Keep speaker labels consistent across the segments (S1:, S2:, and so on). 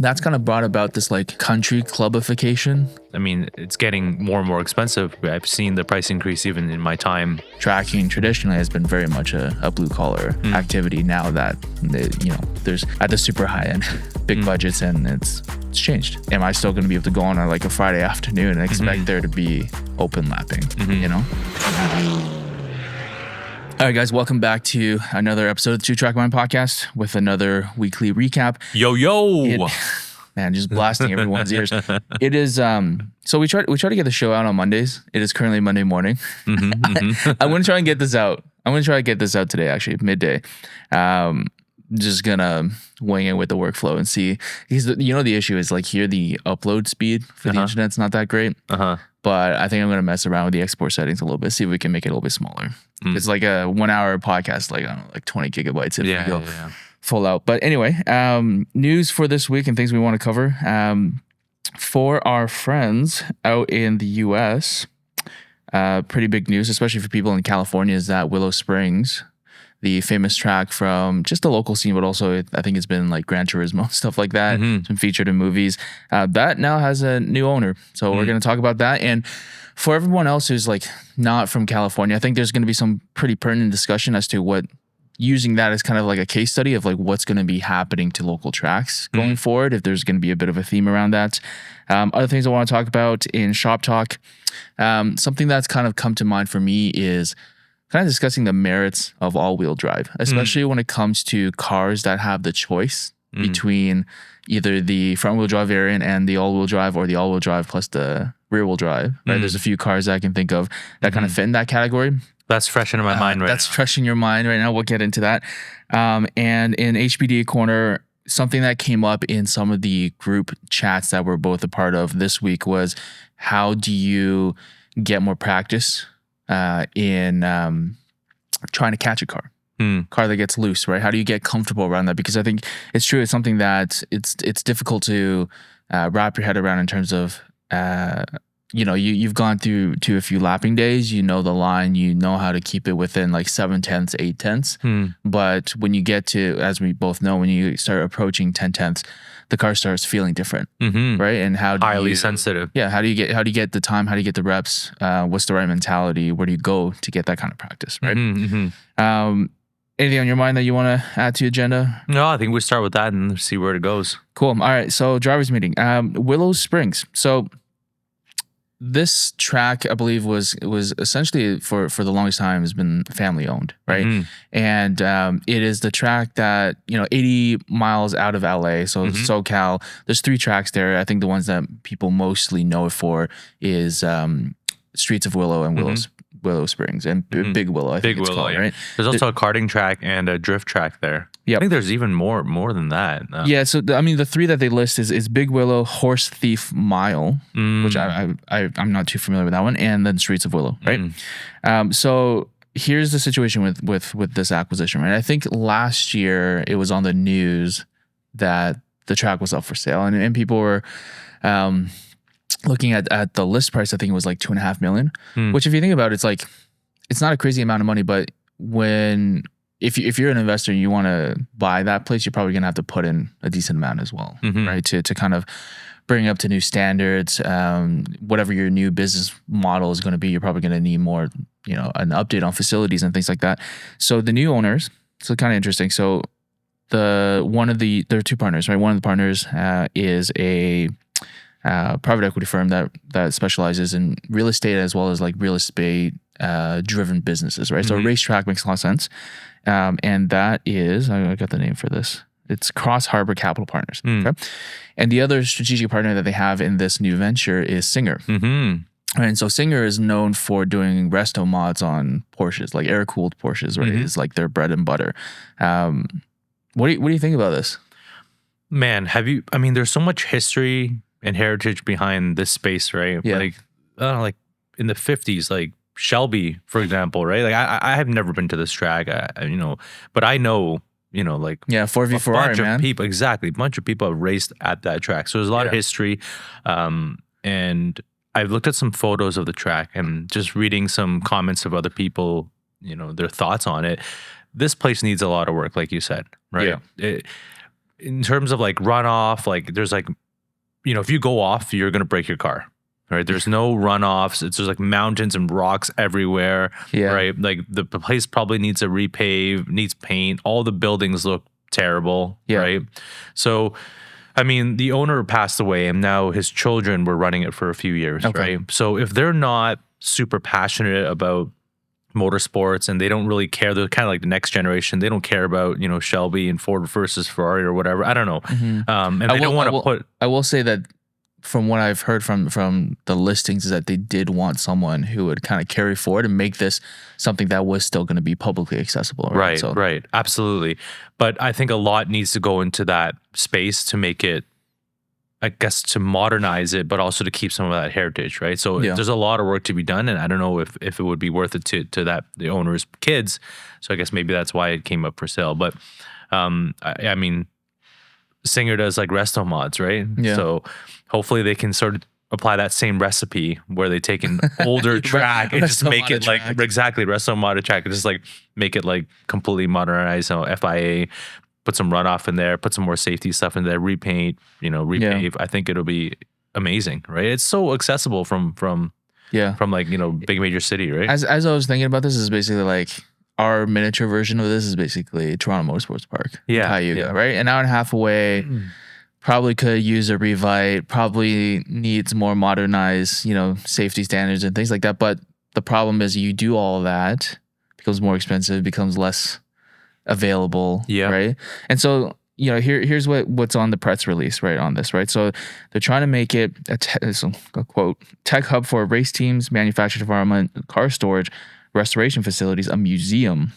S1: that's kind of brought about this like country clubification.
S2: I mean, it's getting more and more expensive. I've seen the price increase even in my time.
S1: Tracking traditionally has been very much a blue collar activity. Now that there's at the super high end, big budgets, and it's changed. Am I still going to be able to go on like a Friday afternoon and expect there to be open lapping? All right, guys, welcome back to another episode of the Two Track Mind podcast with another weekly recap.
S2: Yo.
S1: Man, just blasting everyone's ears. It is so we try to get the show out on Mondays. It is currently Monday morning. I'm gonna try and get this out. I'm gonna try to get this out today, actually, midday. Just gonna wing it with the workflow and see. Because the issue is like here the upload speed for the internet's not that great. But I think I'm gonna mess around with the export settings a little bit, see if we can make it a little bit smaller. It's like a 1 hour podcast, like I don't know, like 20 gigabytes if we go full out. But anyway, news for this week and things we want to cover. For our friends out in the US, pretty big news, especially for people in California, is that Willow Springs, the famous track from just the local scene, but also I think it's been like Gran Turismo, stuff like that. It's been featured in movies. That now has a new owner. So we're going to talk about that. And for everyone else who's like not from California, I think there's going to be some pretty pertinent discussion as to what using that as kind of like a case study of like what's going to be happening to local tracks going forward, if there's going to be a bit of a theme around that. Other things I want to talk about in Shop Talk, something that's kind of come to mind for me is kind of discussing the merits of all-wheel drive, especially when it comes to cars that have the choice between either the front-wheel drive variant and the all-wheel drive, or the all-wheel drive plus the rear-wheel drive. Right? There's a few cars that I can think of that kind of fit in that category.
S2: That's fresh in my mind right now.
S1: That's fresh in your mind right now. We'll get into that. And in HPD Corner, something that came up in some of the group chats that we're both a part of this week was, how do you get more practice in trying to catch a car that gets loose, right? How do you get comfortable around that? Because I think it's true. It's something that it's difficult to wrap your head around in terms of, you've gone through to a few lapping days, you know the line, you know how to keep it within like 7/10, 8/10. But when you get to, as we both know, when you start approaching 10/10, the car starts feeling different, right? And how do
S2: highly sensitive.
S1: Yeah, how do you get the time? How do you get the reps? What's the right mentality? Where do you go to get that kind of practice, right? Anything on your mind that you want to add to the agenda?
S2: No, I think we start with that and see where it goes.
S1: Cool. All right. So drivers meeting, Willow Springs. So this track, I believe, was essentially for the longest time has been family owned, right? And it is the track that 80 miles out of LA, so SoCal. There's 3 tracks there. I think the ones that people mostly know it for is Streets of Willow and Willow Springs and Big Willow. I think it's called, right?
S2: There's also a karting track and a drift track there. Yeah, I think there's even more than that.
S1: Yeah, so the 3 that they list is Big Willow, Horse Thief Mile, which I'm not too familiar with that one, and then Streets of Willow, right? So here's the situation with this acquisition, right? I think last year it was on the news that the track was up for sale, and people were looking at the list price. I think it was like $2.5 million, which if you think about it, it's not a crazy amount of money, but if you're an investor and you want to buy that place, you're probably going to have to put in a decent amount as well, right? To kind of bring it up to new standards. Whatever your new business model is going to be, you're probably going to need more, an update on facilities and things like that. So the new owners, so kind of interesting. So there are 2 partners, right? One of the partners is a private equity firm that specializes in real estate as well as like real estate driven businesses, right? So a racetrack makes a lot of sense. And that is, I got the name for this. It's Cross Harbor Capital Partners. Okay. And the other strategic partner that they have in this new venture is Singer. And so Singer is known for doing resto mods on Porsches, like air-cooled Porsches, right? It's like their bread and butter. What do you think about this?
S2: Man, there's so much history and heritage behind this space, right?
S1: Yeah.
S2: Like, I don't know, like in the 50s, like Shelby, for example, right? Like I have never been to this track, but I know, like
S1: 4v4
S2: a bunch
S1: man.
S2: of people, exactly. A bunch of people have raced at that track. So there's a lot of history. And I've looked at some photos of the track and just reading some comments of other people, their thoughts on it. This place needs a lot of work, like you said, right?
S1: Yeah.
S2: in terms of like runoff, like there's like, if you go off, you're going to break your car. Right. There's no runoffs. It's just like mountains and rocks everywhere.
S1: Yeah.
S2: Right. Like the place probably needs a repave, needs paint. All the buildings look terrible.
S1: Yeah.
S2: Right. So, I mean, the owner passed away and now his children were running it for a few years.
S1: Okay.
S2: Right. So if they're not super passionate about motorsports and they don't really care, they're kind of like the next generation. They don't care about, Shelby and Ford versus Ferrari or whatever. I don't know. And they don't want to put.
S1: I will say that from what I've heard from the listings is that they did want someone who would kind of carry forward and make this something that was still going to be publicly accessible.
S2: Right. Right. Absolutely. But I think a lot needs to go into that space to make it, I guess, to modernize it, but also to keep some of that heritage, right? So there's a lot of work to be done, and I don't know if it would be worth it to the owner's kids. So I guess maybe that's why it came up for sale. But I mean, Singer does like resto mods, right?
S1: Yeah.
S2: So hopefully they can sort of apply that same recipe where they take an older track and just make it like exactly resto mod track and just like make it like completely modernized, FIA. Put some runoff in there, put some more safety stuff in there, repaint, repave. I think it'll be amazing, right? It's so accessible from like, big major city, right?
S1: As I was thinking about this, is basically like our miniature version of this is basically Toronto Motorsports Park.
S2: Yeah.
S1: Cayuga, right? An hour and a half away. Probably could use a revite, probably needs more modernized, safety standards and things like that. But the problem is you do all of that, becomes more expensive, becomes less available, right? And so, here's what's on the press release, right, on this, right? So they're trying to make it a quote, tech hub for race teams, manufactured environment, car storage, restoration facilities, a museum,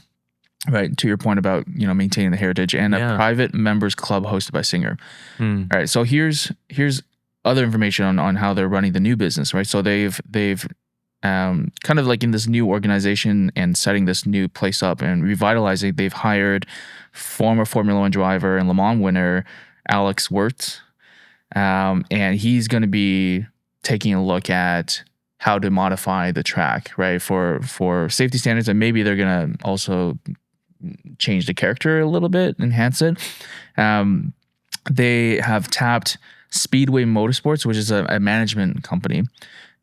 S1: right, to your point about, maintaining the heritage, and a private members club hosted by Singer. All right, so here's other information on how they're running the new business, right? So they've kind of like in this new organization and setting this new place up and revitalizing, they've hired former Formula One driver and Le Mans winner Alex Wirtz, and he's going to be taking a look at how to modify the track, right, for safety standards, and maybe they're going to also change the character a little bit, enhance it. They have tapped Speedway Motorsports, which is a management company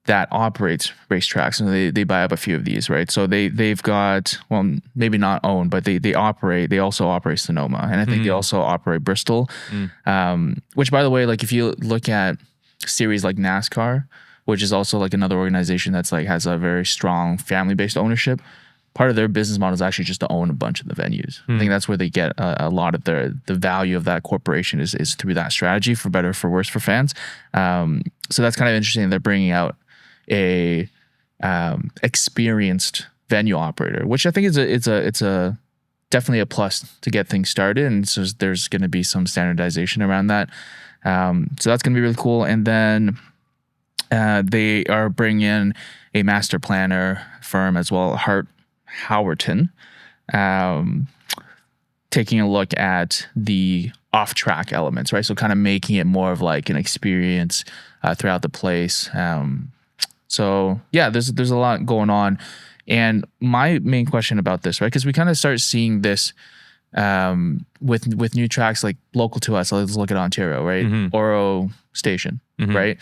S1: that operates racetracks, and they buy up a few of these, right? So they've got, well, maybe not owned, but they also operate Sonoma, and I think they also operate Bristol, which, by the way, like if you look at series like NASCAR, which is also like another organization that's like has a very strong family-based ownership, part of their business model is actually just to own a bunch of the venues. I think that's where they get a lot of the value of that corporation is through that strategy, for better or for worse, for fans. So that's kind of interesting. They're bringing out a experienced venue operator, which I think it's a definitely a plus to get things started, and so there's going to be some standardization around that. So that's going to be really cool. And then they are bringing in a master planner firm as well, Hart Howerton, taking a look at the off-track elements, right? So kind of making it more of like an experience throughout the place. So yeah, there's a lot going on. And my main question about this, right? Because we kind of start seeing this with new tracks like local to us. Let's look at Ontario, right? Oro Station, right?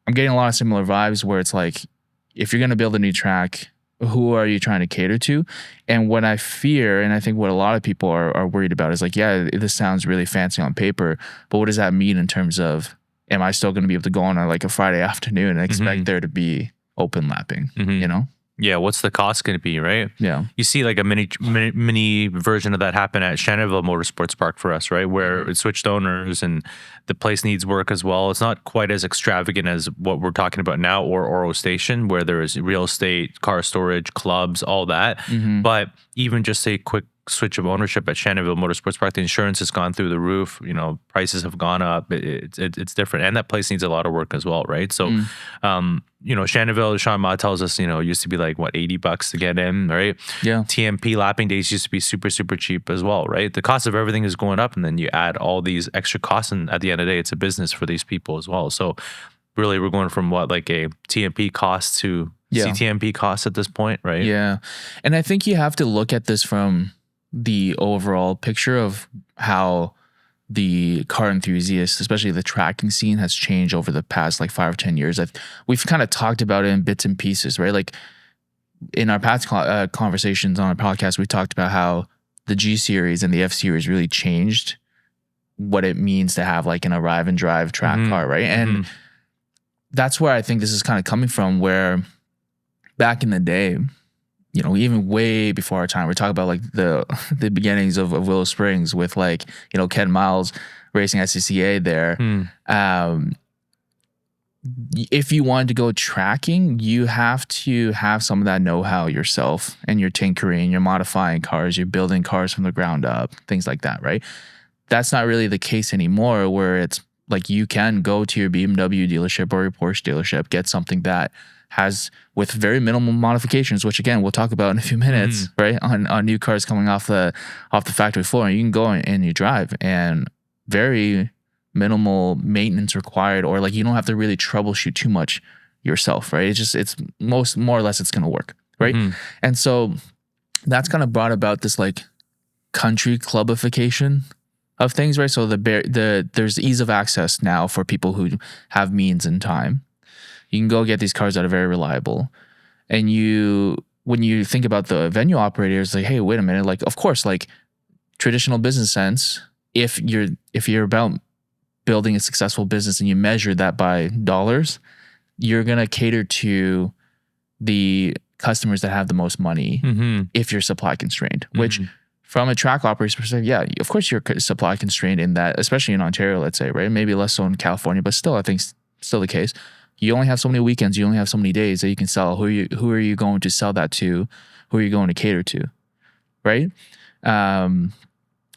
S1: I'm getting a lot of similar vibes where it's like, if you're going to build a new track, who are you trying to cater to? And what I fear, and I think what a lot of people are worried about is like, yeah, this sounds really fancy on paper, but what does that mean in terms of, am I still going to be able to go on like a Friday afternoon and expect there to be open lapping,
S2: Yeah, what's the cost going to be, right?
S1: Yeah.
S2: You see like a mini version of that happen at Shannonville Motorsports Park for us, right? Where it switched owners and the place needs work as well. It's not quite as extravagant as what we're talking about now, or Oro Station, where there is real estate, car storage, clubs, all that. But even just a quick switch of ownership at Shannonville Motorsports Park, the insurance has gone through the roof. Prices have gone up. It's different, and that place needs a lot of work as well, right? So, Shannonville, Sean Ma tells us, used to be like what, $80 to get in, right?
S1: Yeah.
S2: TMP lapping days used to be super, super cheap as well, right? The cost of everything is going up, and then you add all these extra costs, and at the end of the day, it's a business for these people as well. So, really, we're going from what, like a TMP cost to CTMP cost at this point, right?
S1: Yeah, and I think you have to look at this from the overall picture of how the car enthusiasts, especially the tracking scene, has changed over the past like 5 or 10 years. We've kind of talked about it in bits and pieces, right? Like in our past conversations on our podcast, we talked about how the G series and the F series really changed what it means to have like an arrive and drive track car, right? And that's where I think this is kind of coming from, where back in the day, you know, even way before our time, we're talking about like the beginnings of Willow Springs with like, you know, Ken Miles racing at CCA there. If you wanted to go tracking, you have to have some of that know-how yourself, and you're tinkering, you're modifying cars, you're building cars from the ground up, things like that, right? That's not really the case anymore, where it's like you can go to your BMW dealership or your Porsche dealership, get something that has, with very minimal modifications, which again we'll talk about in a few minutes, right? On new cars coming off the factory floor, and you can go and you drive, and very minimal maintenance required, or like you don't have to really troubleshoot too much yourself, right? It's more or less it's gonna work, right? And so that's kind of brought about this like country clubification of things, right? So there's ease of access now for people who have means and time. You can go get these cars that are very reliable, and when you think about the venue operators, like, hey, wait a minute, like of course, like traditional business sense, if you're about building a successful business and you measure that by dollars, you're going to cater to the customers that have the most money if you're supply constrained, which from a track operator's perspective, yeah, of course you're supply constrained in that, especially in Ontario, let's say, right? Maybe less so in California, but still, I think still the case. You only have so many weekends, you only have so many days that you can sell. Who are you going to sell that to? Who are you going to cater to, right?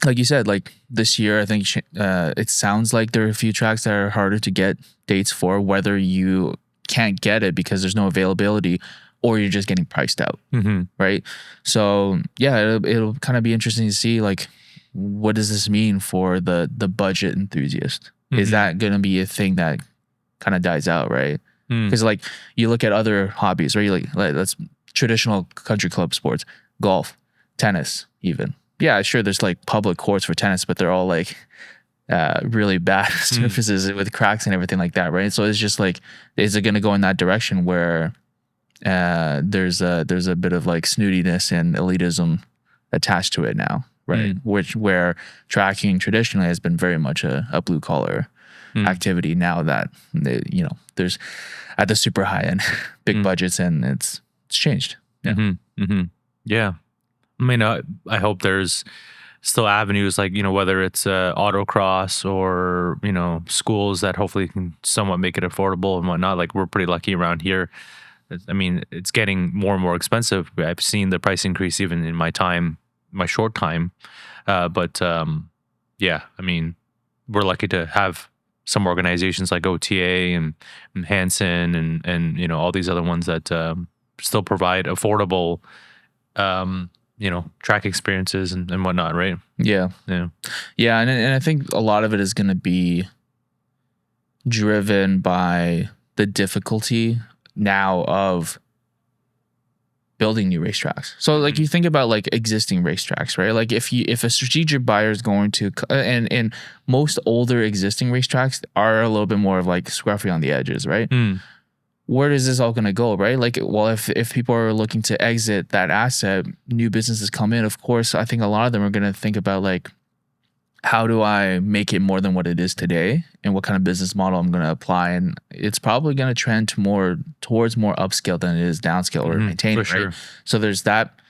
S1: Like you said, like this year, I think it sounds like there are a few tracks that are harder to get dates for, whether you can't get it because there's no availability or you're just getting priced out, right? So yeah, it'll kind of be interesting to see like, what does this mean for the budget enthusiast? Is that going to be a thing that kind of dies out, right? Because like you look at other hobbies, right? Like let's traditional country club sports, golf, tennis, even. Yeah, sure, there's like public courts for tennis, but they're all like really bad surfaces with cracks and everything like that, right? So it's just like, is it going to go in that direction where there's a bit of like snootiness and elitism attached to it now, right? Where tracking traditionally has been very much a blue collar activity. Now that you know, there's at the super high end big budgets, and it's changed. Yeah.
S2: Yeah. I mean, I hope there's still avenues like, you know, whether it's autocross or, you know, schools that hopefully can somewhat make it affordable and whatnot. Like we're pretty lucky around here. I mean, it's getting more and more expensive. I've seen the price increase even in my short time. But yeah, I mean, we're lucky to have some organizations like OTA and Hanson and you know, all these other ones that still provide affordable you know, track experiences and whatnot, right?
S1: Yeah. And I think a lot of it is going to be driven by the difficulty now of building new racetracks. So like you think about like existing racetracks, right? Like if a strategic buyer is going to, and most older existing racetracks are a little bit more of like scruffy on the edges, right? Where is this all going to go, right? Like, well, if people are looking to exit that asset, new businesses come in, of course, I think a lot of them are going to think about like, how do I make it more than what it is today, and what kind of business model I'm going to apply? And it's probably going to trend towards more upscale than it is downscale or maintaining, right? Sure. So there's that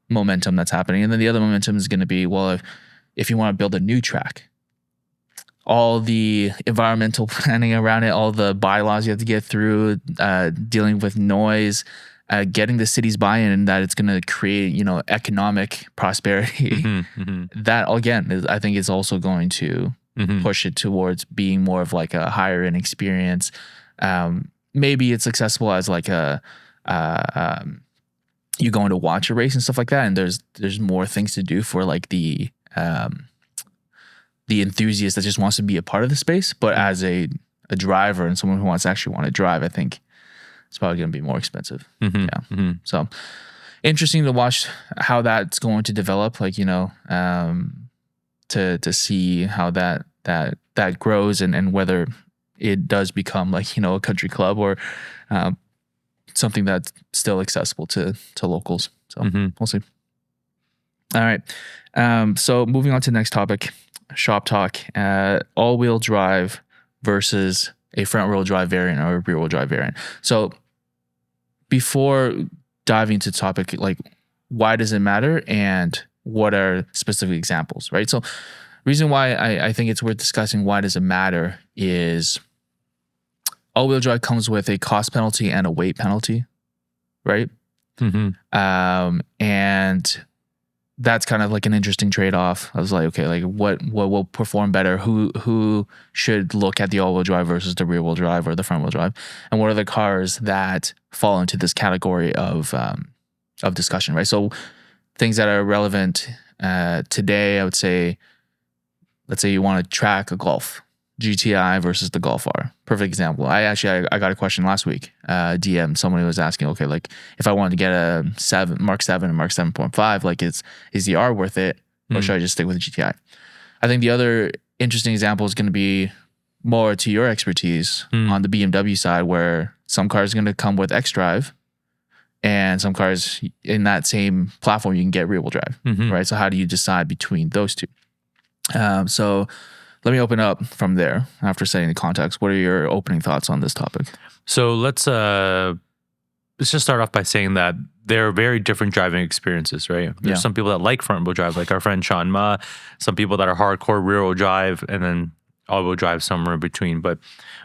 S1: momentum that's happening. And then the other momentum is going to be, well, if you want to build a new track, all the environmental planning around it, all the bylaws you have to get through, dealing with noise, getting the city's buy-in that it's going to create, you know, economic prosperity. That again, I think is also going to push it towards being more of like a higher end experience. Maybe it's accessible as like you going to watch a race and stuff like that, and there's more things to do for like the enthusiast that just wants to be a part of the space. But as a driver and someone who want to drive, I think it's probably going to be more expensive. So interesting to watch how that's going to develop, like, you know, to see how that that grows and whether it does become like, a country club or something that's still accessible to locals. So we'll see. All right. So moving on to the next topic, shop talk, all-wheel drive versus a front-wheel drive variant or a rear-wheel drive variant. So before diving into the topic, like, why does it matter and what are specific examples, right? So reason why I think it's worth discussing why does it matter is all-wheel drive comes with a cost penalty and a weight penalty, right? And that's kind of like an interesting trade-off. I was like, okay, like what will perform better? Who should look at the all-wheel drive versus the rear-wheel drive or the front-wheel drive? And what are the cars that fall into this category of discussion, right? So things that are relevant today, I would say, let's say you want to track a Golf GTI versus the Golf R. Perfect example. I got a question last week. DM, someone who was asking, okay, like if I wanted to get a Mark 7 and Mark 7.5, like is the R worth it, or should I just stick with the GTI? I think the other interesting example is going to be more to your expertise on the BMW side, where some cars are going to come with xDrive, and some cars in that same platform you can get rear-wheel drive, right? So how do you decide between those two? So let me open up from there after setting the context. What are your opening thoughts on this topic?
S2: So let's just start off by saying that they're very different driving experiences, right? There's some people that like front-wheel drive, like our friend Sean Ma, some people that are hardcore rear-wheel drive, and then all-wheel drive somewhere in between. But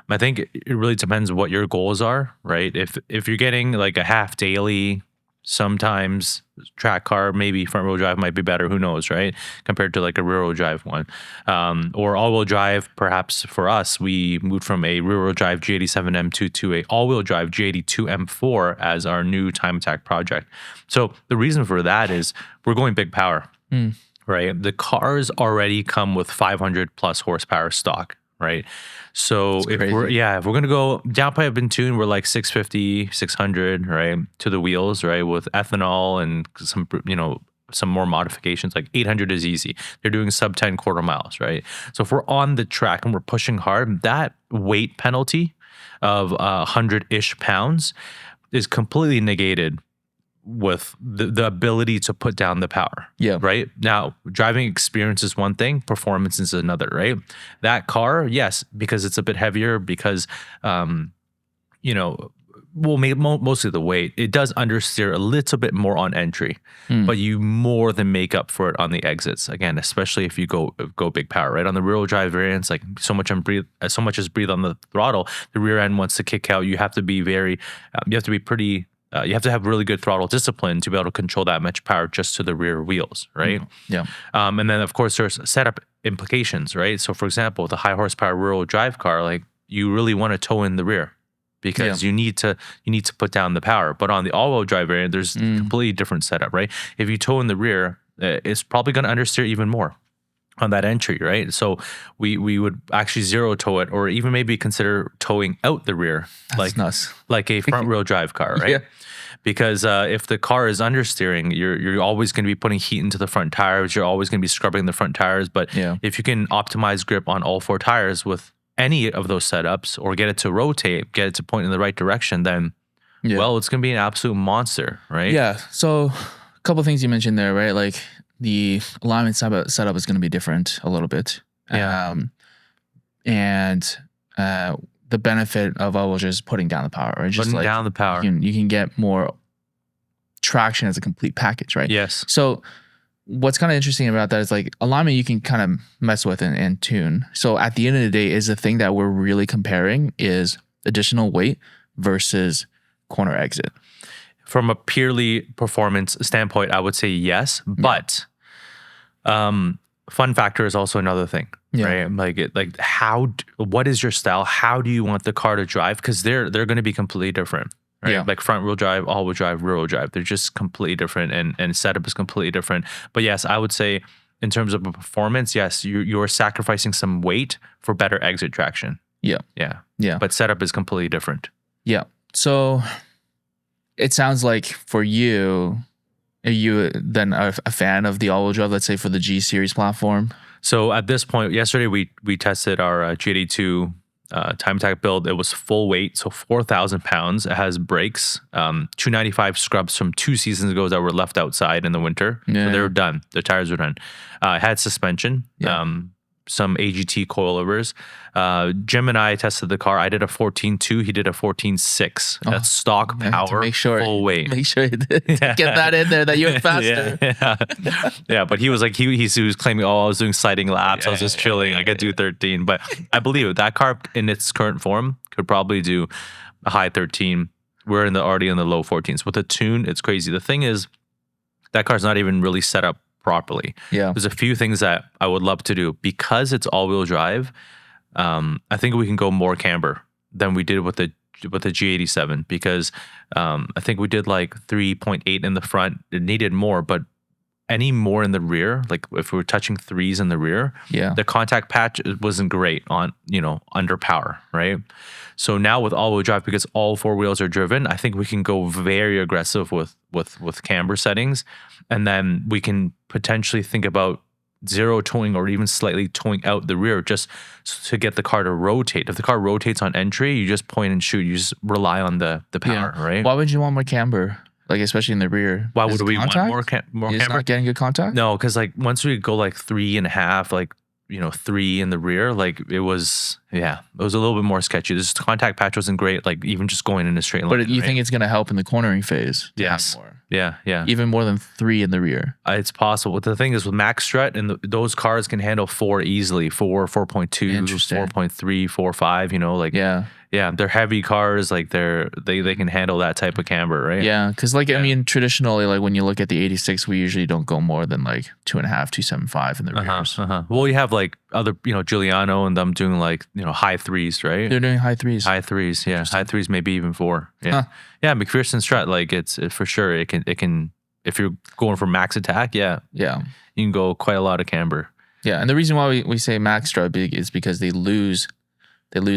S2: I think it really depends what your goals are, right? If you're getting like a half daily, sometimes track car, maybe front-wheel drive might be better, who knows, right? Compared to like a rear-wheel drive one. Or all-wheel drive, perhaps for us, we moved from a rear-wheel drive G87 M2 to a all-wheel drive G82 M4 as our new time attack project. So the reason for that is we're going big power, right? The cars already come with 500 plus horsepower stock, right? So if we're going to go downpipe and tune, we're like 650, 600, right? To the wheels, right? With ethanol and some more modifications, like 800 is easy. They're doing sub 10 quarter miles, right? So if we're on the track and we're pushing hard, that weight penalty of 100-ish pounds is completely negated with the ability to put down the power. Yeah. Right? Now, driving experience is one thing, performance is another, right? That car, yes, because it's a bit heavier, because mostly the weight, it does understeer a little bit more on entry, but you more than make up for it on the exits. Again, especially if you go big power, right? On the rear-wheel drive variants, like so much is breathe on the throttle, the rear end wants to kick out. You have to be you have to have really good throttle discipline to be able to control that much power just to the rear wheels, right? Yeah. And then, of course, there's setup implications, right? So, for example, with a high horsepower rear-wheel drive car, like you really want to tow in the rear because you need to put down the power. But on the all-wheel drive variant, there's completely different setup, right? If you tow in the rear, it's probably going to understeer even more on that entry, right? So we would actually zero tow it, or even maybe consider towing out the rear, like a front wheel drive car, right? Because if the car is understeering, you're always going to be putting heat into the front tires. You're always going to be scrubbing the front tires. But if you can optimize grip on all four tires with any of those setups, or get it to rotate, get it to point in the right direction, then well, it's going to be an absolute monster, right?
S1: Yeah. So a couple of things you mentioned there, right? Like the alignment setup is going to be different a little bit. And the benefit of all just putting down the power, right? Just
S2: putting down the power.
S1: You can get more traction as a complete package, right?
S2: Yes.
S1: So what's kind of interesting about that is like alignment you can kind of mess with and tune. So at the end of the day, is the thing that we're really comparing is additional weight versus corner exit.
S2: From a purely performance standpoint, I would say yes, but fun factor is also another thing, right? What is your style? How do you want the car to drive? Because they're going to be completely different, right? Like front wheel drive, all wheel drive, rear wheel drive. They're just completely different, and setup is completely different. But yes, I would say in terms of performance, yes, you're sacrificing some weight for better exit traction. Yeah. But setup is completely different.
S1: Yeah. So it sounds like for you, are you then a fan of the all-wheel drive, let's say for the G series platform?
S2: So at this point, yesterday we tested our G82 time attack build. It was full weight, so 4,000 pounds. It has brakes, 295 scrubs from 2 seasons ago that were left outside in the winter. So they were done. The tires were done. It had suspension, some AGT coilovers. Jim and I tested the car. I did a 14.2. He did a 14.6. That's stock power, full weight.
S1: Make sure you get that in there, that you went faster.
S2: Yeah, but he was like, he was claiming, I was doing sliding laps. I was just chilling. I could do 13. But I believe it. That car in its current form could probably do a high 13. We're already in the low 14s. With a tune, it's crazy. The thing is, that car's not even really set up properly. There's a few things that I would love to do because it's all-wheel drive. I think we can go more camber than we did with the G87 because I think we did like 3.8 in the front. It needed more, but any more in the rear, like if we were touching 3s in the rear, the contact patch wasn't great on, under power, right? So now with all-wheel drive, because all 4 wheels are driven, I think we can go very aggressive with camber settings, and then we can potentially think about zero towing or even slightly towing out the rear just to get the car to rotate. If the car rotates on entry, you just point and shoot. You just rely on the power, right?
S1: Why would you want more camber? Like, especially in the rear.
S2: Why would we want more camber?
S1: Not getting good contact?
S2: No, because like once we go like 3.5, like 3 in the rear, like it was a little bit more sketchy. This contact patch wasn't great, like even just going in a straight line.
S1: But you think it's going to help in the cornering phase?
S2: Yes.
S1: More.
S2: Yeah.
S1: Even more than 3 in the rear.
S2: It's possible. The thing is with max strut, and those cars can handle 4 easily, 4, 4.2, 4.3, 4.5, like they're heavy cars, like they can handle that type of camber, right?
S1: Yeah, because I mean, traditionally, like when you look at the 86, we usually don't go more than like 2.5, 275 in the rears.
S2: Well, you have like other, Giuliano and them doing like, high 3s, right?
S1: They're doing high 3s.
S2: High 3s, yeah. High 3s, maybe even 4. Yeah. Yeah, McPherson strut, like it's for sure. It can, if you're going for max attack, you can go quite a lot of camber. Yeah,
S1: and the reason why we say max strut is because they lose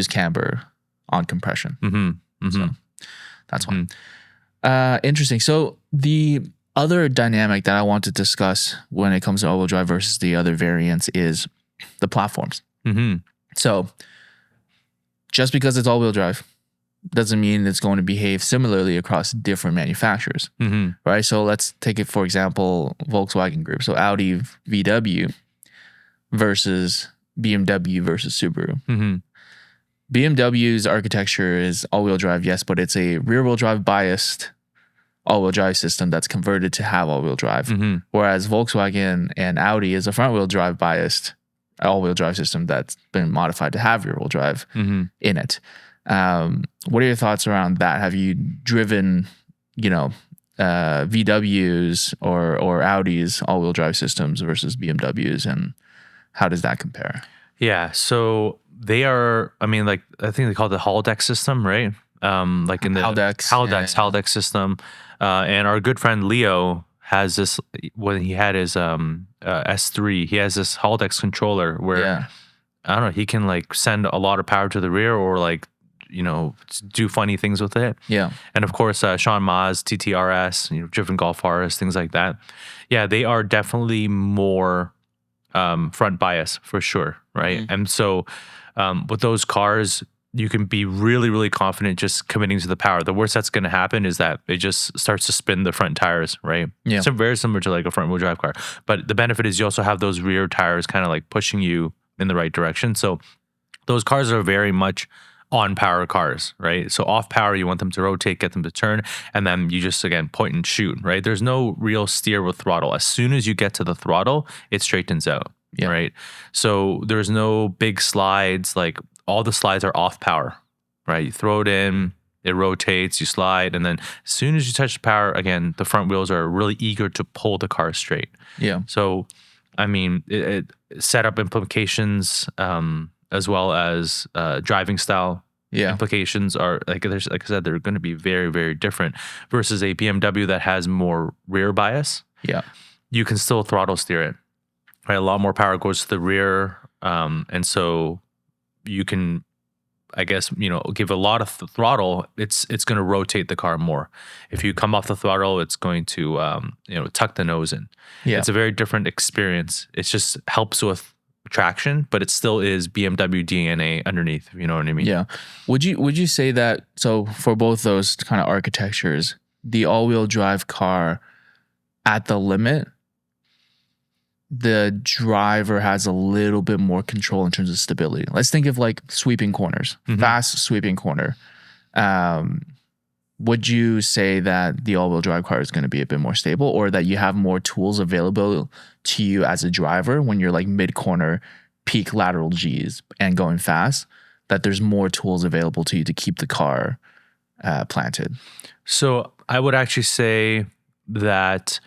S1: camber on compression. So that's why. Interesting. So the other dynamic that I want to discuss when it comes to all-wheel drive versus the other variants is the platforms. So just because it's all-wheel drive doesn't mean it's going to behave similarly across different manufacturers, right? So let's take it, for example, Volkswagen Group. So Audi VW versus BMW versus Subaru. BMW's architecture is all-wheel drive, yes, but it's a rear-wheel drive biased all-wheel drive system that's converted to have all-wheel drive. Whereas Volkswagen and Audi is a front-wheel drive biased all-wheel drive system that's been modified to have rear-wheel drive in it. What are your thoughts around that? Have you driven, VWs or Audi's all-wheel drive systems versus BMWs, and how does that compare?
S2: Yeah, so they are, I mean, like, I think they call it the Haldex system, right? Like in the Haldex system. And our good friend Leo has this, when he had his S3, he has this Haldex controller where, I don't know, he can like send a lot of power to the rear or like, do funny things with it. Yeah. And of course, Sean Ma's TTRS, Driven Golf RS, things like that. Yeah, they are definitely more front bias for sure, right? And so with those cars, you can be really, really confident just committing to the power. The worst that's going to happen is that it just starts to spin the front tires, right? Yeah. So very similar to like a front wheel drive car. But the benefit is you also have those rear tires kind of like pushing you in the right direction. So those cars are very much on power cars, right? So off power, you want them to rotate, get them to turn, and then you just, again, point and shoot, right? There's no real steer with throttle. As soon as you get to the throttle, it straightens out, right? So there's no big slides. Like all the slides are off power, right? You throw it in, it rotates, you slide, and then as soon as you touch the power, again, the front wheels are really eager to pull the car straight. Yeah. So, I mean, it setup implications, as well as driving style implications are like I said, they're going to be very, very different versus a BMW that has more rear bias. Yeah, you can still throttle steer it, right? A lot more power goes to the rear, and so you can, I guess, give a lot of throttle. It's going to rotate the car more. If you come off the throttle, it's going to tuck the nose in. Yeah, it's a very different experience. It just helps with traction, but it still is BMW DNA underneath, if you know what I mean.
S1: Yeah. Would you say that, so for both those kind of architectures, the all-wheel drive car at the limit, the driver has a little bit more control in terms of stability? Let's think of like sweeping corners, fast sweeping corner. Would you say that the all-wheel drive car is going to be a bit more stable, or that you have more tools available to you as a driver when you're like mid-corner, peak lateral Gs and going fast, that there's more tools available to you to keep the car planted?
S2: So I would actually say that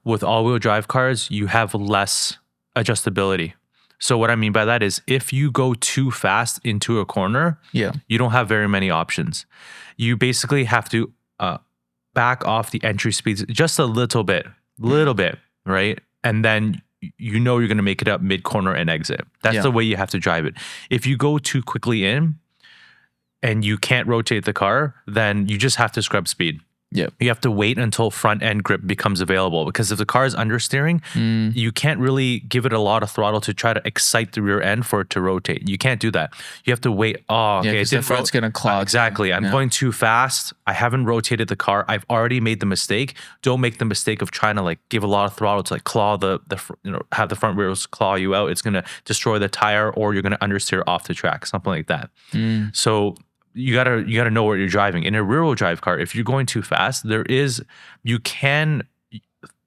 S2: with all-wheel drive cars, you have less adjustability. So what I mean by that is if you go too fast into a corner, you don't have very many options. You basically have to back off the entry speeds just a little bit, right? And then you know you're going to make it up mid-corner and exit. That's the way you have to drive it. If you go too quickly in and you can't rotate the car, then you just have to scrub speed. You have to wait until front end grip becomes available, because if the car is understeering, you can't really give it a lot of throttle to try to excite the rear end for it to rotate. You can't do that. You have to wait. Oh, okay.
S1: The front's going to clog.
S2: Exactly. I'm going too fast. I haven't rotated the car. I've already made the mistake. Don't make the mistake of trying to like give a lot of throttle to like claw have the front wheels claw you out. It's going to destroy the tire, or you're going to understeer off the track, something like that. So you gotta know what you're driving. In a rear-wheel drive car, if you're going too fast, you can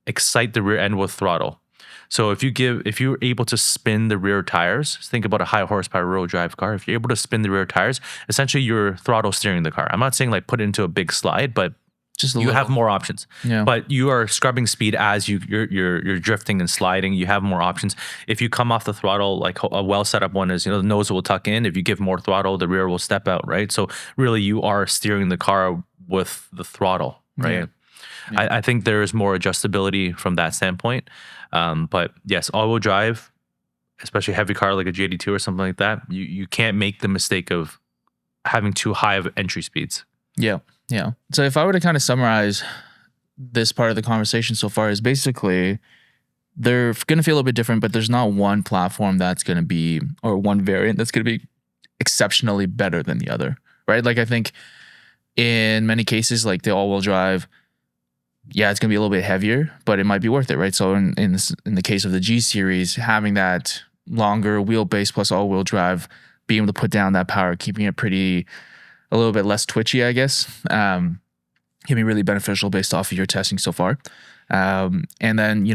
S2: excite the rear end with throttle. So if you're able to spin the rear tires, think about a high horsepower rear-wheel drive car. If you're able to spin the rear tires, essentially you're throttle steering the car. I'm not saying like put it into a big slide, but
S1: just
S2: you have more options. But you are scrubbing speed as you're drifting and sliding. You have more options. If you come off the throttle, like a well set up one is, the nose will tuck in. If you give more throttle, the rear will step out, right? So really you are steering the car with the throttle, right? I think there is more adjustability from that standpoint. But yes, all-wheel drive, especially heavy car like a JD2 or something like that, you can't make the mistake of having too high of entry speeds.
S1: Yeah. So if I were to kind of summarize this part of the conversation so far, is basically they're going to feel a little bit different, but there's not one platform that's going to be, or one variant that's going to be exceptionally better than the other, right? Like I think in many cases, like the all-wheel drive, it's going to be a little bit heavier, but it might be worth it, right? So in the case of the G series, having that longer wheelbase plus all-wheel drive, being able to put down that power, keeping it a little bit less twitchy, I guess, can be really beneficial based off of your testing so far. And then,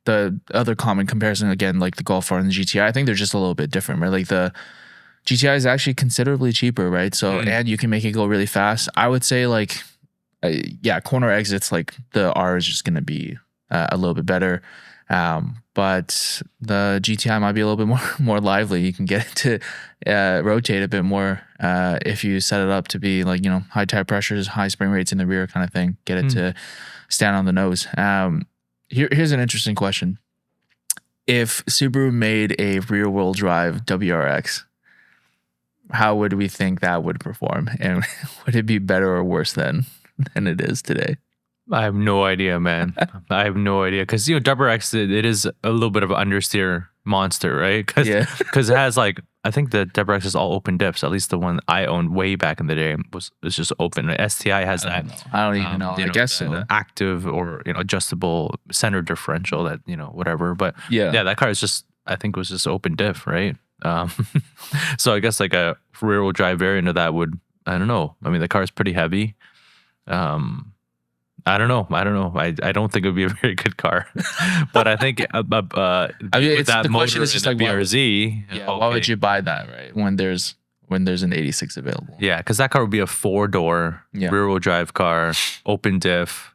S1: the other common comparison, again, like the Golf R and the GTI, I think they're just a little bit different, right? Like the GTI is actually considerably cheaper, right? So, and you can make it go really fast. I would say like, corner exits, like the R is just going to be a little bit better. But the GTI might be a little bit more lively. You can get it to rotate a bit more if you set it up to be like, high tire pressures, high spring rates in the rear kind of thing. Get it to stand on the nose. Here's an interesting question. If Subaru made a rear-wheel drive WRX, how would we think that would perform? And would it be better or worse than it is today?
S2: I have no idea, man. I have no idea. Because, WRX, it is a little bit of an understeer monster, right? Because it has like, I think the WRX is all open diffs. At least the one I owned way back in the day was just open. STI has that.
S1: I don't even know. I guess so.
S2: The active or, adjustable center differential that, whatever. But that car is just, I think was just open diff, right? So I guess like a rear wheel drive variant of that would, I don't know. I mean, the car is pretty heavy. I don't know. I don't think it would be a very good car, but I think
S1: I mean,
S2: with that
S1: the
S2: motor
S1: question is just like
S2: BRZ.
S1: Why would you buy that, right? When there's an 86 available.
S2: Yeah, because that car would be a 4-door rear-wheel drive car, open diff,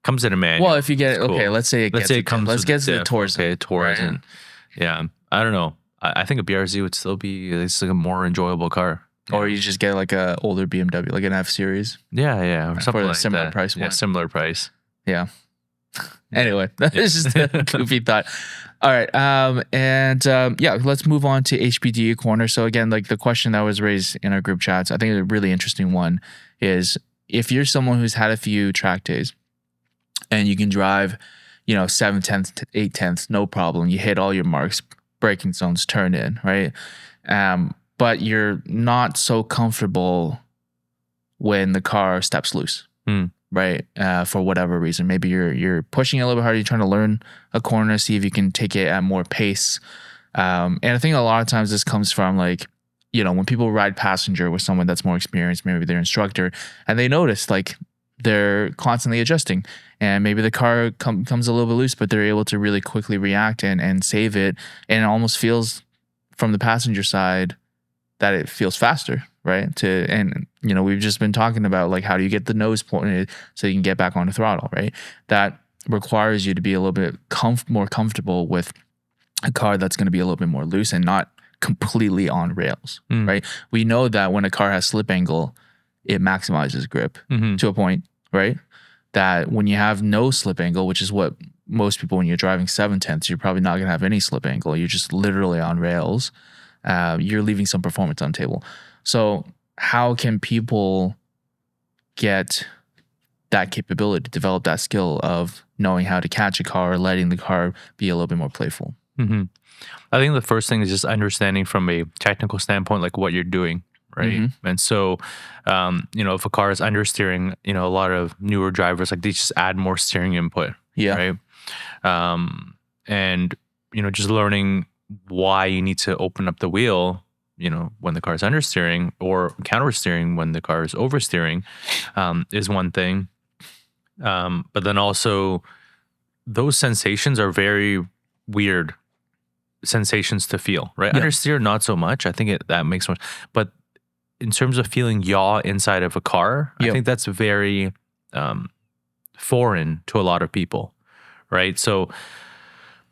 S2: comes in a manual.
S1: It, okay, let's say it comes. Let's get to the Taurus.
S2: Okay, Taurus, right? And I don't know. I think a BRZ would still be like a more enjoyable car.
S1: Or you just get like a older BMW, like an F series.
S2: Yeah, or something
S1: for a
S2: like
S1: similar
S2: that.
S1: price.
S2: Yeah, similar price.
S1: Yeah. Anyway, that's just a goofy thought. All right, let's move on to HPD corner. So again, like the question that was raised in our group chats, I think a really interesting one is if you're someone who's had a few track days and you can drive, 7/10, 8/10, no problem. You hit all your marks, braking zones turn in, right? But you're not so comfortable when the car steps loose, right? For whatever reason, maybe you're pushing it a little bit harder. You're trying to learn a corner, see if you can take it at more pace. And I think a lot of times this comes from like, when people ride passenger with someone that's more experienced, maybe their instructor, and they notice like they're constantly adjusting, and maybe the car comes a little bit loose, but they're able to really quickly react and save it. And it almost feels from the passenger side that it feels faster, right? We've just been talking about like, how do you get the nose pointed so you can get back on the throttle, right? That requires you to be a little bit more comfortable with a car that's going to be a little bit more loose and not completely on rails, right? We know that when a car has slip angle, it maximizes grip to a point, right? That when you have no slip angle, which is what most people, when you're driving 7/10, you're probably not going to have any slip angle. You're just literally on rails. You're leaving some performance on the table. So how can people get that capability, develop that skill of knowing how to catch a car, letting the car be a little bit more playful?
S2: I think the first thing is just understanding from a technical standpoint, like what you're doing, right? And so, if a car is understeering, a lot of newer drivers, like they just add more steering input, right? And, just learning why you need to open up the wheel, when the car is understeering, or countersteering when the car is oversteering, is one thing. But then also those sensations are very weird sensations to feel, right? Understeer, not so much. I think that makes much, but in terms of feeling yaw inside of a car, I think that's very foreign to a lot of people, right? So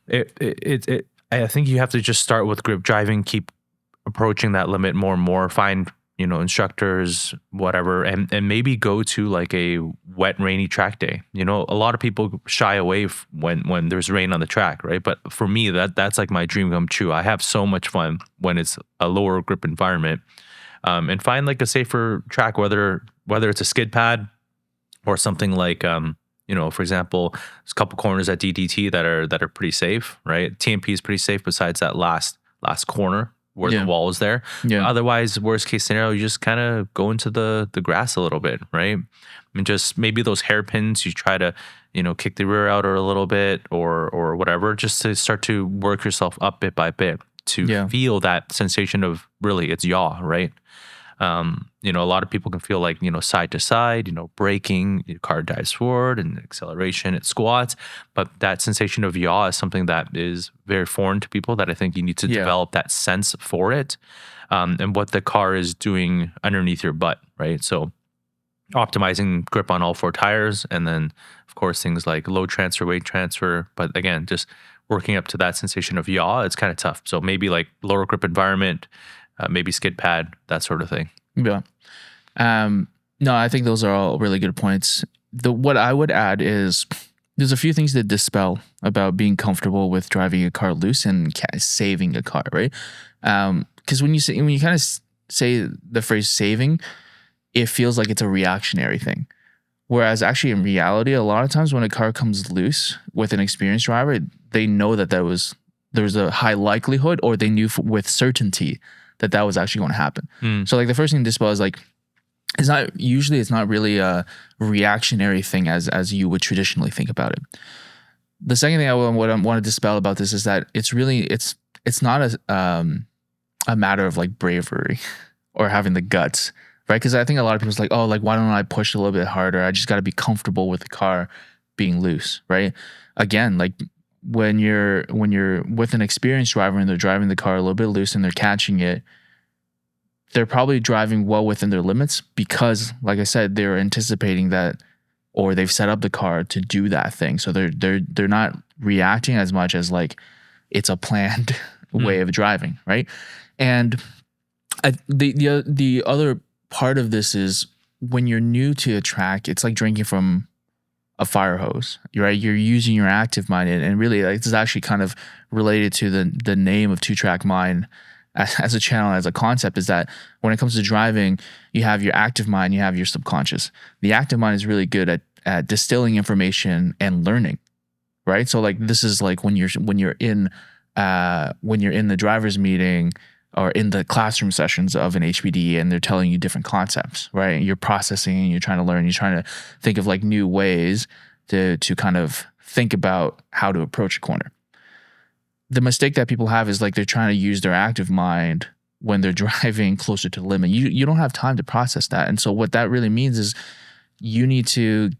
S2: I think you have to just start with grip driving, keep approaching that limit more and more, find instructors, whatever, and maybe go to like a wet, rainy track day. A lot of people shy away when there's rain on the track, right? But for me, that's like my dream come true. I have so much fun when it's a lower grip environment, and find like a safer track, whether it's a skid pad or something like, for example, there's a couple corners at DDT that are pretty safe, right? TMP is pretty safe besides that last corner where the wall is there. Otherwise, worst case scenario, you just kind of go into the grass a little bit, right? And just maybe those hairpins, you try to, kick the rear out a little bit or whatever, just to start to work yourself up bit by bit to feel that sensation of really it's yaw, right? A lot of people can feel like, side to side, braking, your car dives forward, and acceleration, it squats. But that sensation of yaw is something that is very foreign to people, that I think you need to develop that sense for it, and what the car is doing underneath your butt, right? So optimizing grip on all four tires, and then of course things like load transfer, weight transfer. But again, just working up to that sensation of yaw, it's kind of tough. So maybe like lower grip environment, maybe skid pad, that sort of thing.
S1: Yeah. No, I think those are all really good points. What I would add is there's a few things that dispel about being comfortable with driving a car loose and saving a car, right? Because when you kind of say the phrase saving, it feels like it's a reactionary thing. Whereas actually in reality, a lot of times when a car comes loose with an experienced driver, they know that there was a high likelihood, or they knew with certainty that was actually going to happen. So like the first thing to dispel is like, it's not really a reactionary thing as you would traditionally think about it. The second thing I want to dispel about this is that it's not a matter of like bravery or having the guts, right? Because I think a lot of people's like, oh, like why don't I push a little bit harder? I just got to be comfortable with the car being loose, right? Again, like when you're with an experienced driver and they're driving the car a little bit loose and they're catching it, they're probably driving well within their limits because, like I said, they're anticipating that, or they've set up the car to do that thing. So they're not reacting as much as like it's a planned way of driving, right? And the other part of this is when you're new to a track, it's like drinking from a fire hose, right? You're using your active mind, and really, like, this is actually kind of related to the name of Two Track Mind as a channel, as a concept, is that when it comes to driving, you have your active mind, you have your subconscious. The active mind is really good at distilling information and learning, right? So like this is like when you're in when you're in the driver's meeting or in the classroom sessions of an HPD and they're telling you different concepts, right? You're processing and you're trying to learn, you're trying to think of like new ways to kind of think about how to approach a corner. The mistake that people have is like they're trying to use their active mind when they're driving closer to the limit. You don't have time to process that. And so what that really means is you need to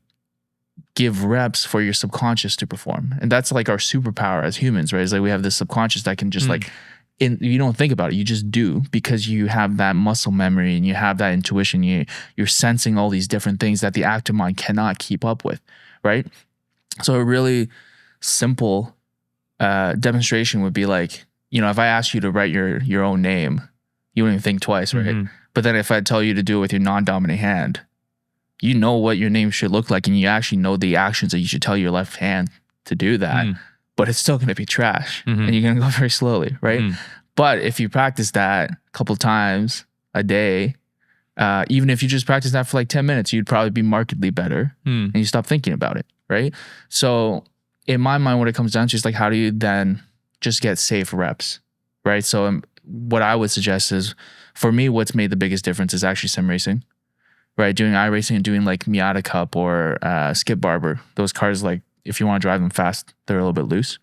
S1: give reps for your subconscious to perform. And that's like our superpower as humans, right? It's like we have this subconscious that can just like, you don't think about it, you just do, because you have that muscle memory and you have that intuition. You're sensing all these different things that the active mind cannot keep up with, right? So a really simple demonstration would be like, if I asked you to write your own name, you wouldn't even think twice, right? But then if I tell you to do it with your non-dominant hand, you know what your name should look like, and you actually know the actions that you should tell your left hand to do that. But it's still going to be trash, and you're going to go very slowly, right? But if you practice that a couple times a day, even if you just practice that for like 10 minutes, you'd probably be markedly better, and you stop thinking about it, right? So in my mind, what it comes down to is like, how do you then just get safe reps, right? So what I would suggest is, for me, what's made the biggest difference is actually sim racing, right? Doing iRacing and doing like Miata Cup or Skip Barber. Those cars, like, if you want to drive them fast, they're a little bit loose.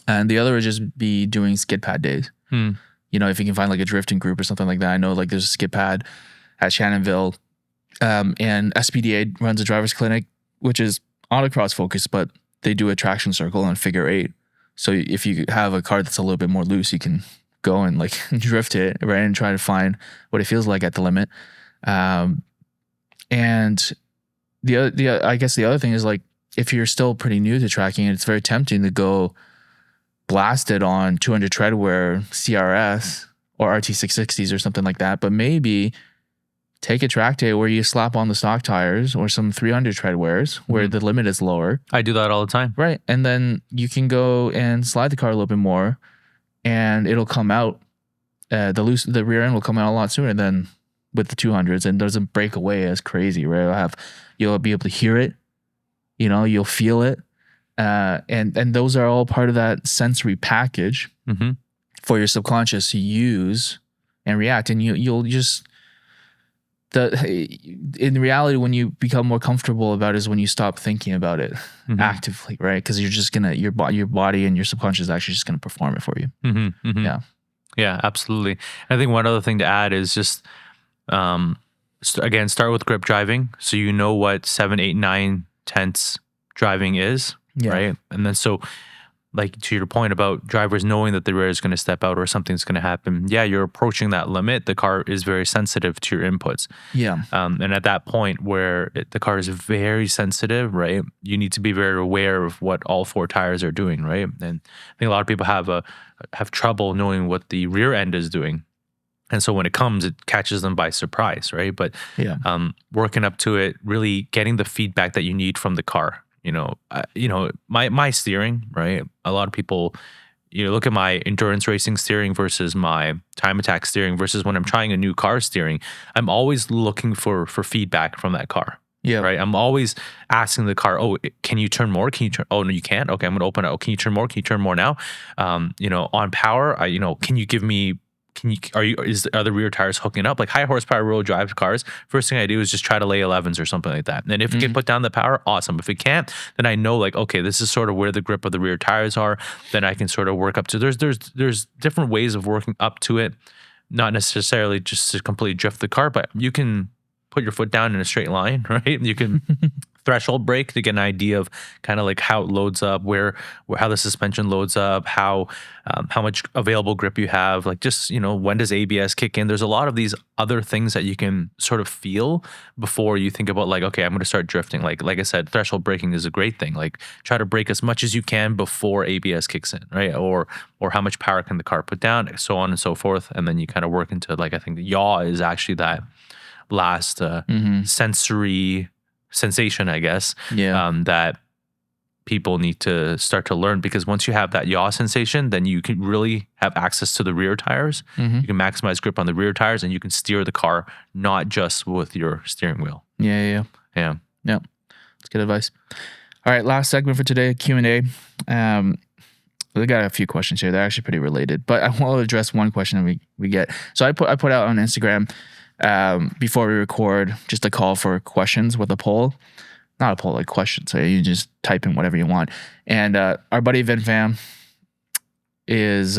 S1: And the other would just be doing skid pad days. If you can find like a drifting group or something like that. I know like there's a skid pad at Shannonville, and SPDA runs a driver's clinic, which is autocross focused, but they do a traction circle and figure 8. So if you have a car that's a little bit more loose, you can go and like drift it, right? And try to find what it feels like at the limit. And I guess the other thing is like, if you're still pretty new to tracking, it's very tempting to go blast it on 200 treadwear CRS or RT660s or something like that. But maybe take a track day where you slap on the stock tires or some 300 treadwears where the limit is lower.
S2: I do that all the time.
S1: Right. And then you can go and slide the car a little bit more, and it'll come out. The rear end will come out a lot sooner than with the 200s, and doesn't break away as crazy, right? You'll be able to hear it, you'll feel it. And those are all part of that sensory package for your subconscious to use and react. And you'll just, in reality, when you become more comfortable about it is when you stop thinking about it actively, right? Because you're just gonna, your body and your subconscious is actually just gonna perform it for you.
S2: Yeah, absolutely. I think one other thing to add is just, again, start with grip driving, so you know what 7, 8, 9 tenths driving is, right? And then so, like, to your point about drivers knowing that the rear is going to step out or something's going to happen, you're approaching that limit. The car is very sensitive to your inputs. And at that point where the car is very sensitive, right, you need to be very aware of what all 4 tires are doing, right? And I think a lot of people have trouble knowing what the rear end is doing. And so when it comes, it catches them by surprise, right? But working up to it, really getting the feedback that you need from the car. My steering, right? A lot of people, look at my endurance racing steering versus my time attack steering versus when I'm trying a new car steering. I'm always looking for feedback from that car. Right. I'm always asking the car, oh, can you turn more? Can you turn? Oh, no, you can't. Okay, I'm going to open it. Oh, can you turn more? Can you turn more now? On power, can you give me? Are the rear tires hooking up? Like high horsepower rear drive cars, first thing I do is just try to lay 11s or something like that. And if it can put down the power, awesome. If it can't, then I know like, okay, this is sort of where the grip of the rear tires are. Then I can sort of work up to. There's different ways of working up to it, not necessarily just to completely drift the car, but you can put your foot down in a straight line, right? You can threshold brake to get an idea of kind of like how it loads up, how the suspension loads up, how much available grip you have, like just, when does ABS kick in? There's a lot of these other things that you can sort of feel before you think about like, okay, I'm going to start drifting. Like I said, threshold braking is a great thing. Like try to brake as much as you can before ABS kicks in, right? Or how much power can the car put down, so on and so forth. And then you kind of work into like, I think the yaw is actually that last sensory sensation, I guess, that people need to start to learn, because once you have that yaw sensation, then you can really have access to the rear tires. You can maximize grip on the rear tires, and you can steer the car not just with your steering wheel.
S1: Yeah. That's good advice. All right, last segment for today, Q&A. So they got a few questions here. They're actually pretty related, but I want to address one question that we get. So I put out on Instagram before we record just a call for questions with a poll. Not a poll, like questions. So you just type in whatever you want. And our buddy Vin Fam is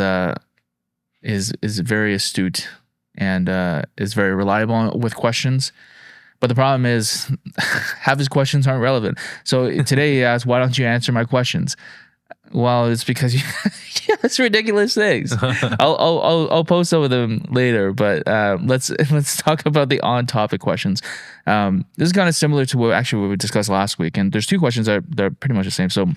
S1: very astute and is very reliable with questions. But the problem is half his questions aren't relevant. So today he asked, why don't you answer my questions? Well, it's because it's ridiculous things. I'll post some of them later, but let's talk about the on-topic questions. This is kind of similar to what we discussed last week, and there's two questions that are pretty much the same. So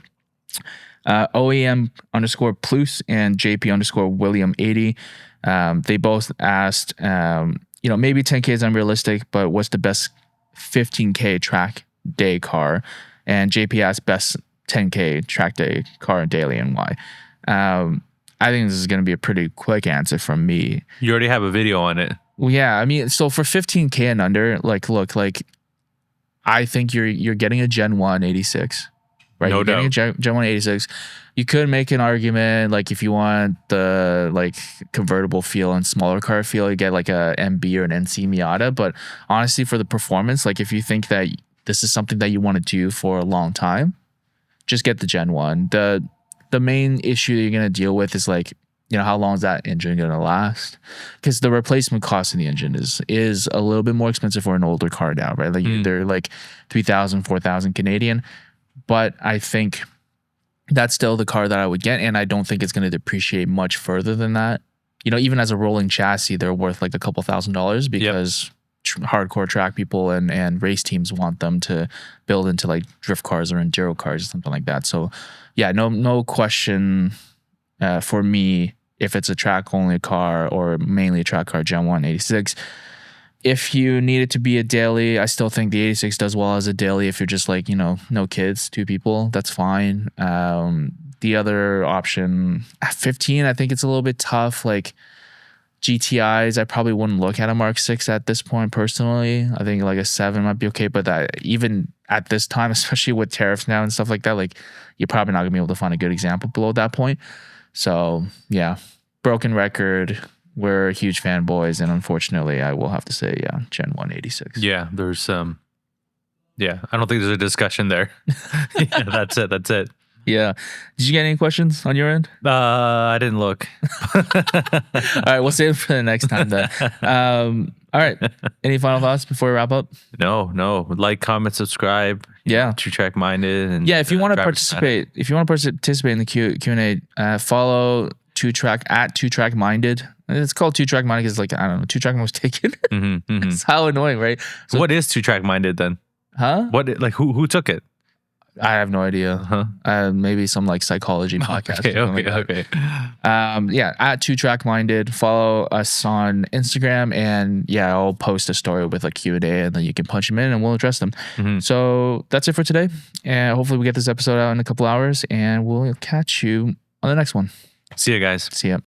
S1: OEM_Plus and JP_William80, they both asked, maybe 10K is unrealistic, but what's the best 15K track day car? And JP asked best 10K track day car daily and why. I think this is going to be a pretty quick answer from me.
S2: You already have a video on it.
S1: Well, yeah, I mean, so for 15K and under, look, I think you're getting a Gen 1 86, right?
S2: No
S1: you're
S2: doubt.
S1: Getting a Gen 1 86. You could make an argument, like if you want the convertible feel and smaller car feel, you get like a MB or an NC Miata. But honestly, for the performance, like if you think that this is something that you want to do for a long time, just get the Gen 1. The main issue you're going to deal with is how long is that engine going to last? Because the replacement cost of the engine is a little bit more expensive for an older car now, right? They're like 3,000, 4,000 Canadian. But I think that's still the car that I would get, and I don't think it's going to depreciate much further than that. Even as a rolling chassis, they're worth like a couple $1,000s because hardcore track people and race teams want them to build into like drift cars or enduro cars or something like that. So yeah, no question for me if it's a track only car or mainly a track car, Gen 1 86. If you need it to be a daily, I still think the 86 does well as a daily. If you're just no kids, 2 people, that's fine. The other option, 15, I think it's a little bit tough. Like GTIs, I probably wouldn't look at a Mark 6 at this point personally. I think like a 7 might be okay, but even at this time, especially with tariffs now and stuff like that, you're probably not gonna be able to find a good example below that point. So yeah, broken record. We're huge fanboys, and unfortunately, I will have to say, Gen 1 86.
S2: Yeah, there's I don't think there's a discussion there. Yeah, that's it.
S1: Yeah. Did you get any questions on your end?
S2: I didn't look.
S1: All right, we'll save it for the next time then. All right. Any final thoughts before we wrap up?
S2: No. Like, comment, subscribe.
S1: Yeah.
S2: True Track Minded. And
S1: if you want to participate, in the Q&A, follow 2Track at 2Track Minded. It's called 2Track Minded because 2Track was taken.
S2: Mm-hmm.
S1: It's how annoying, right?
S2: So what is 2Track Minded then?
S1: Huh?
S2: What who took it?
S1: I have no idea.
S2: Uh-huh.
S1: Maybe some psychology podcast.
S2: Okay.
S1: At 2Track Minded. Follow us on Instagram, and I'll post a story with a Q&A, and then you can punch them in, and we'll address them.
S2: Mm-hmm.
S1: So that's it for today, and hopefully we get this episode out in a couple hours, and we'll catch you on the next one.
S2: See you guys.
S1: See ya.